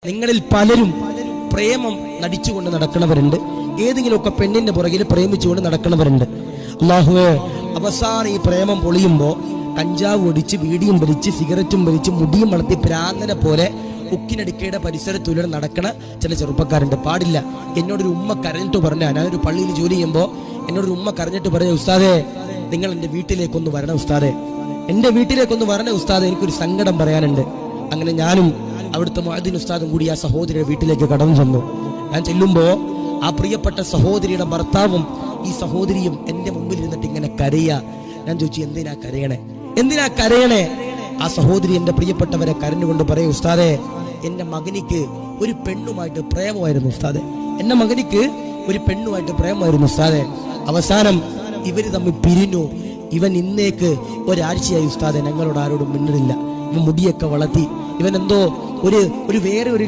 നിങ്ങളിൽ പലരും പ്രേമം നടിച്ചുകൊണ്ട് നടക്കുന്നവരുണ്ട്. ഏതെങ്കിലുമൊക്കെ പെണ്ണിന്റെ പുറകിൽ പ്രേമിച്ചുകൊണ്ട് നടക്കുന്നവരുണ്ട്. അല്ലാഹുവേ, അവസാനം ഈ പ്രേമം പൊളിയുമ്പോൾ കഞ്ചാവ് ഒടിച്ച് വീടിയും വലിച്ച് സിഗരറ്റും വലിച്ച് മുടിയും വളർത്തി പ്രാന്തനെ പോലെ ഉക്കിനടിക്കയുടെ പരിസരത്തൂടെ നടക്കണ ചില ചെറുപ്പക്കാരുണ്ട്. പാടില്ല. എന്നോടൊരു ഉമ്മ കരഞ്ഞിട്ട് പറഞ്ഞ, ഞാനൊരു പള്ളിയിൽ ജോലി ചെയ്യുമ്പോൾ എന്നോടൊരു ഉമ്മ കരഞ്ഞിട്ട് പറഞ്ഞ, ഉസ്താദേ നിങ്ങൾ എൻ്റെ വീട്ടിലേക്കൊന്ന് വരണം ഉസ്താദേ, എൻ്റെ വീട്ടിലേക്കൊന്ന് വരണേ ഉസ്താദേ, എനിക്കൊരു സങ്കടം പറയാനുണ്ട്. അങ്ങനെ ഞാനും അവിടുത്തെ മുഅദ്ദിൻ ഉസ്താദും കൂടി ആ സഹോദരിയുടെ വീട്ടിലേക്ക് കടന്നു ചെന്നു. ഞാൻ ചെല്ലുമ്പോൾ ആ പ്രിയപ്പെട്ട സഹോദരിയുടെ ഭർത്താവും ഈ സഹോദരിയും എൻ്റെ മുമ്പിൽ ഇരുന്നിട്ട് ഇങ്ങനെ കരയുക. ഞാൻ ചോദിച്ചു, എന്തിനാ കരയണേ, എന്തിനാ കരയണേ? ആ സഹോദരി എൻ്റെ പ്രിയപ്പെട്ടവരെ കരഞ്ഞുകൊണ്ട് പറയും, ഉസ്താദേ എൻ്റെ മകനിക്ക് ഒരു പെണ്ണുമായിട്ട് പ്രേമമായിരുന്നു ഉസ്താദേ, എൻ്റെ മകനിക്ക് ഒരു പെണ്ണുമായിട്ട് പ്രേമമായിരുന്നു ഉസ്താദേ. അവസാനം ഇവര് തമ്മിൽ പിരിഞ്ഞു. ഇവൻ ഇന്നേക്ക് ഒരാഴ്ചയായി ഉസ്താദെ ഞങ്ങളോട് ആരോടും മിണ്ടുന്നില്ല. ഇവൻ മുടിയൊക്കെ വളർത്തി, ഇവൻ എന്തോ ഒരു വേറെ ഒരു